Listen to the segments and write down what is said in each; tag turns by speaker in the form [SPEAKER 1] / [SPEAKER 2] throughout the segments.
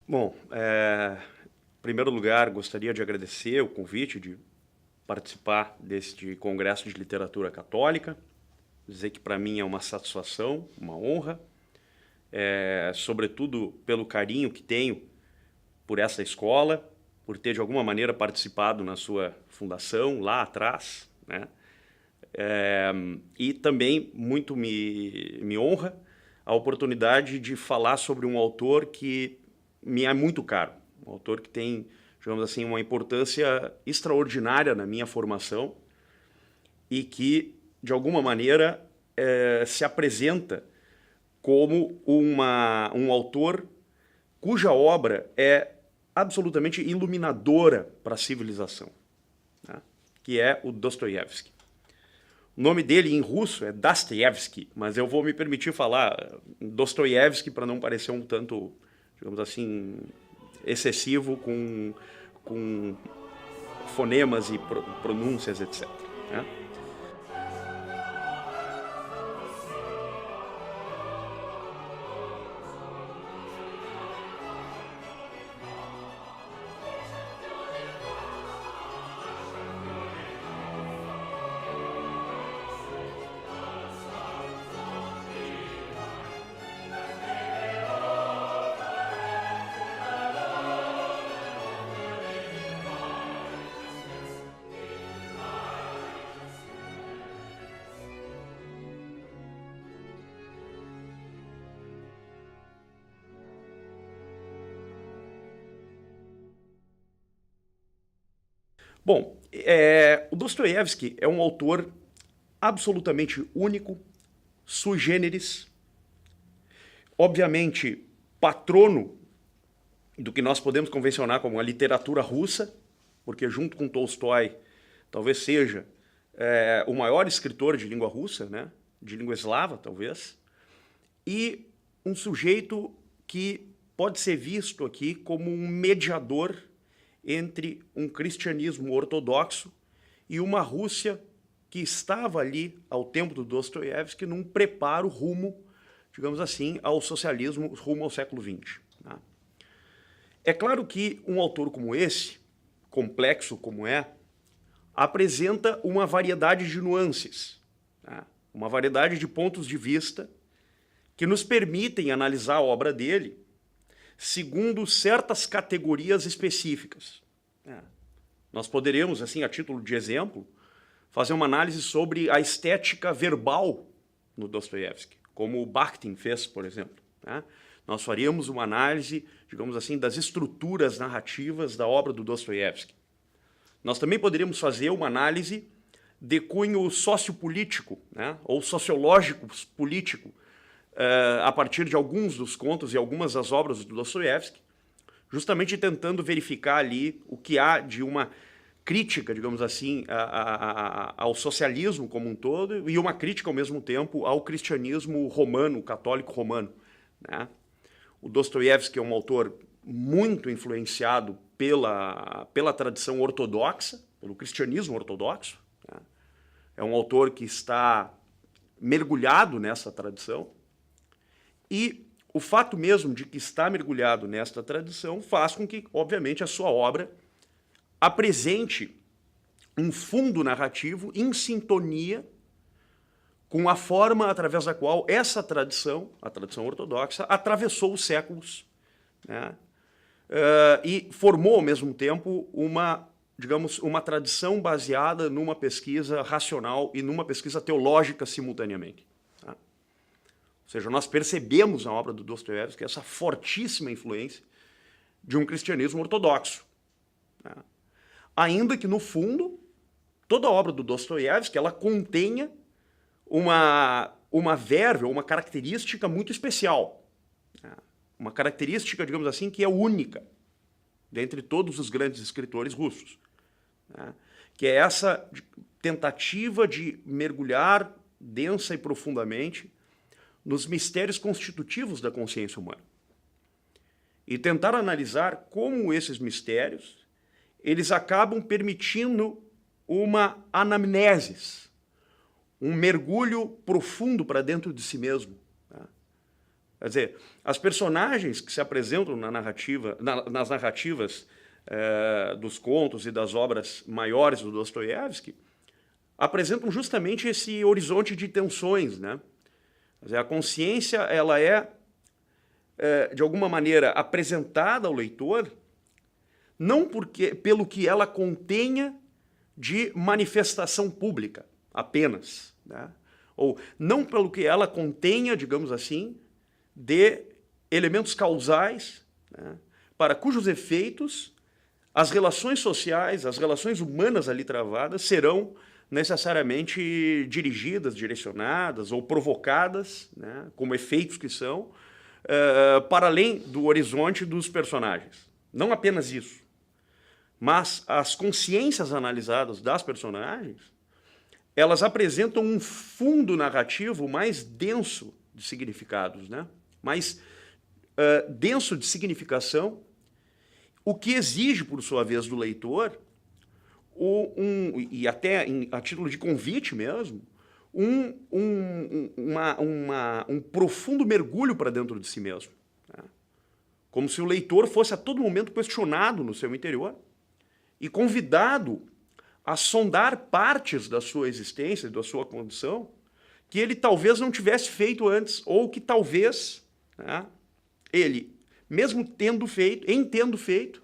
[SPEAKER 1] Bom, em primeiro lugar, gostaria de agradecer o convite de participar deste Congresso de Literatura Católica, dizer que para mim é uma satisfação, uma honra, sobretudo pelo carinho que tenho por essa escola, por ter de alguma maneira participado na sua fundação lá atrás, né? E também muito me honra a oportunidade de falar sobre um autor que me é muito caro, um autor que tem, digamos assim, uma importância extraordinária na minha formação e que, de alguma maneira, se apresenta como um autor cuja obra é absolutamente iluminadora para a civilização, né? Que é o Dostoiévski. O nome dele em russo é Dostoiévski, mas eu vou me permitir falar Dostoiévski para não parecer um tanto, digamos assim, excessivo com fonemas e pronúncias, etc., né? Bom, o Dostoiévski é um autor absolutamente único, sui generis, obviamente patrono do que nós podemos convencionar como a literatura russa, porque junto com Tolstói talvez seja o maior escritor de língua russa, né? De língua eslava, talvez, e um sujeito que pode ser visto aqui como um mediador entre um cristianismo ortodoxo e uma Rússia que estava ali, ao tempo do Dostoiévski, num preparo rumo, digamos assim, ao socialismo, rumo ao século XX. Né? É claro que um autor como esse, complexo como apresenta uma variedade de nuances, né? Uma variedade de pontos de vista que nos permitem analisar a obra dele segundo certas categorias específicas. Nós poderíamos, assim, a título de exemplo, fazer uma análise sobre a estética verbal no Dostoiévski, como o Bakhtin fez, por exemplo, né? Nós faríamos uma análise, digamos assim, das estruturas narrativas da obra do Dostoiévski. Nós também poderíamos fazer uma análise de cunho sociopolítico, né? Ou sociológico político, a partir de alguns dos contos e algumas das obras do Dostoiévski, justamente tentando verificar ali o que há de uma crítica, digamos assim, ao socialismo como um todo e uma crítica, ao mesmo tempo, ao cristianismo romano, católico romano, né? O Dostoiévski é um autor muito influenciado pela tradição ortodoxa, pelo cristianismo ortodoxo, né? É um autor que está mergulhado nessa tradição e o fato mesmo de que está mergulhado nesta tradição faz com que, obviamente, a sua obra apresente um fundo narrativo em sintonia com a forma através da qual essa tradição, a tradição ortodoxa, atravessou os séculos, né? E formou, ao mesmo tempo, digamos, uma tradição baseada numa pesquisa racional e numa pesquisa teológica simultaneamente. Tá? Ou seja, nós percebemos na obra do Dostoiévski essa fortíssima influência de um cristianismo ortodoxo, né? Ainda que, no fundo, toda a obra do Dostoiévski ela contenha uma verve, uma característica muito especial, né? Uma característica, digamos assim, que é única dentre todos os grandes escritores russos, né? Que é essa tentativa de mergulhar densa e profundamente nos mistérios constitutivos da consciência humana e tentar analisar como esses mistérios eles acabam permitindo uma anamnesis, um mergulho profundo para dentro de si mesmo, né? Quer dizer, as personagens que se apresentam na narrativa, nas narrativas dos contos e das obras maiores do Dostoiévski apresentam justamente esse horizonte de tensões, né? Quer dizer, a consciência ela de alguma maneira, apresentada ao leitor, não pelo que ela contenha de manifestação pública, apenas, né? Ou não pelo que ela contenha, digamos assim, de elementos causais, né, para cujos efeitos as relações sociais, as relações humanas ali travadas serão necessariamente dirigidas, direcionadas ou provocadas, né, como efeitos que são, para além do horizonte dos personagens. Não apenas isso, mas as consciências analisadas das personagens, elas apresentam um fundo narrativo mais denso de significados, né? Mais denso de significação, o que exige, por sua vez, do leitor, e até a título de convite mesmo, um profundo mergulho para dentro de si mesmo. Né? Como se o leitor fosse a todo momento questionado no seu interior e convidado a sondar partes da sua existência, da sua condição, que ele talvez não tivesse feito antes, ou que talvez, né, ele, mesmo tendo feito,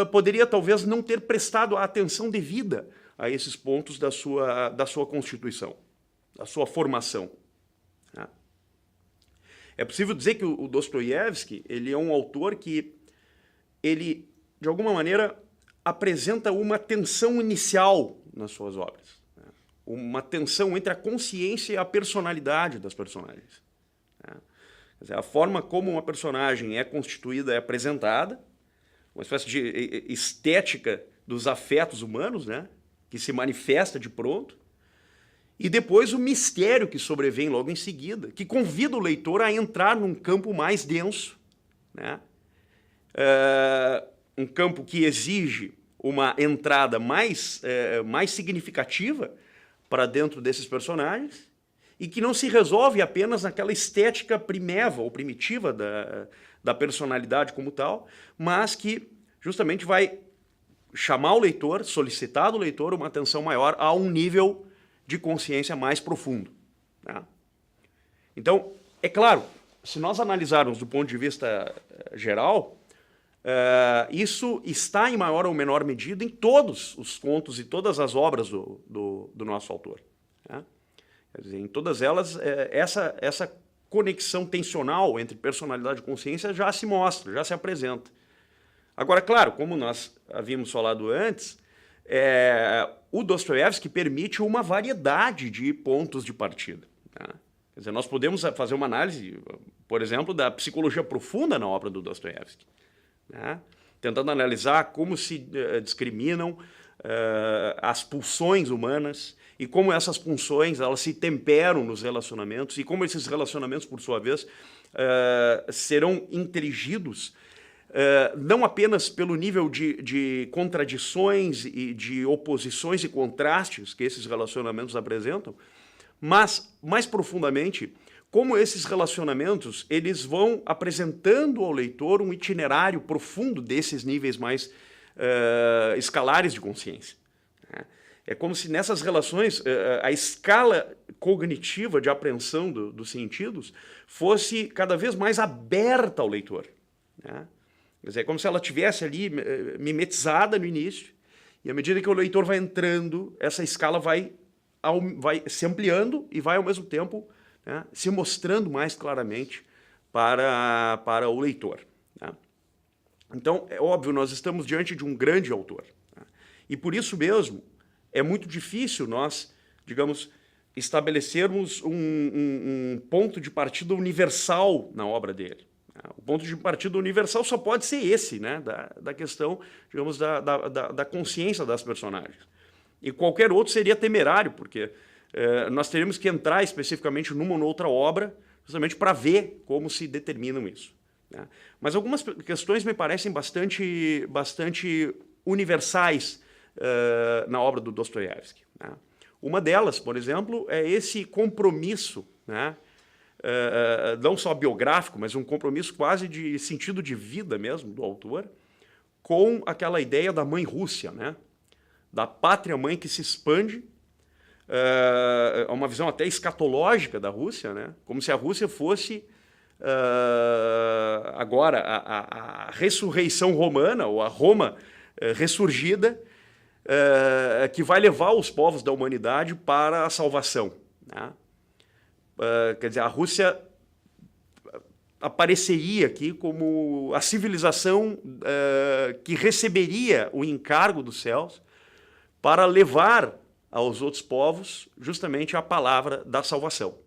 [SPEAKER 1] poderia talvez não ter prestado a atenção devida a esses pontos da sua constituição, da sua formação. Né? É possível dizer que o Dostoiévski ele é um autor que ele, de alguma maneira, apresenta uma tensão inicial nas suas obras. Né? Uma tensão entre a consciência e a personalidade das personagens. Né? Quer dizer, a forma como uma personagem é constituída, é apresentada, uma espécie de estética dos afetos humanos, né? Que se manifesta de pronto, e depois o mistério que sobrevém logo em seguida, que convida o leitor a entrar num campo mais denso, né? Um campo que exige uma entrada mais significativa para dentro desses personagens e que não se resolve apenas naquela estética primeva ou primitiva da personalidade como tal, mas que justamente vai chamar o leitor, solicitar do leitor uma atenção maior a um nível de consciência mais profundo. Né? Então, é claro, se nós analisarmos do ponto de vista geral, isso está em maior ou menor medida em todos os contos e todas as obras do nosso autor. Né? Quer dizer, em todas elas, essa conexão tensional entre personalidade e consciência já se mostra, já se apresenta. Agora, claro, como nós havíamos falado antes, o Dostoiévski permite uma variedade de pontos de partida. Né? Quer dizer, nós podemos fazer uma análise, por exemplo, da psicologia profunda na obra do Dostoiévski, né? Tentando analisar como se discriminam as pulsões humanas e como essas pulsões elas se temperam nos relacionamentos e como esses relacionamentos, por sua vez, serão interagidos não apenas pelo nível de contradições e de oposições e contrastes que esses relacionamentos apresentam, mas, mais profundamente, como esses relacionamentos eles vão apresentando ao leitor um itinerário profundo desses níveis mais escalares de consciência. É como se nessas relações a escala cognitiva de apreensão dos sentidos fosse cada vez mais aberta ao leitor. Né? Quer dizer, é como se ela estivesse ali mimetizada no início, e à medida que o leitor vai entrando, essa escala vai se ampliando e vai, ao mesmo tempo, né, se mostrando mais claramente para o leitor. Né? Então, é óbvio, nós estamos diante de um grande autor. Né? E por isso mesmo, é muito difícil nós, digamos, estabelecermos um ponto de partida universal na obra dele. O ponto de partida universal só pode ser esse, né? da questão, digamos, da consciência das personagens. E qualquer outro seria temerário, porque nós teríamos que entrar especificamente numa ou noutra obra, justamente para ver como se determinam isso. Né? Mas algumas questões me parecem bastante universais na obra do Dostoiévski. Né? Uma delas, por exemplo, é esse compromisso, né, não só biográfico, mas um compromisso quase de sentido de vida mesmo do autor, com aquela ideia da mãe Rússia, né? Da pátria-mãe que se expande, uma visão até escatológica da Rússia, né? Como se a Rússia fosse agora a ressurreição romana, ou a Roma ressurgida, que vai levar os povos da humanidade para a salvação, né? Quer dizer, a Rússia apareceria aqui como a civilização que receberia o encargo dos céus para levar aos outros povos justamente a palavra da salvação.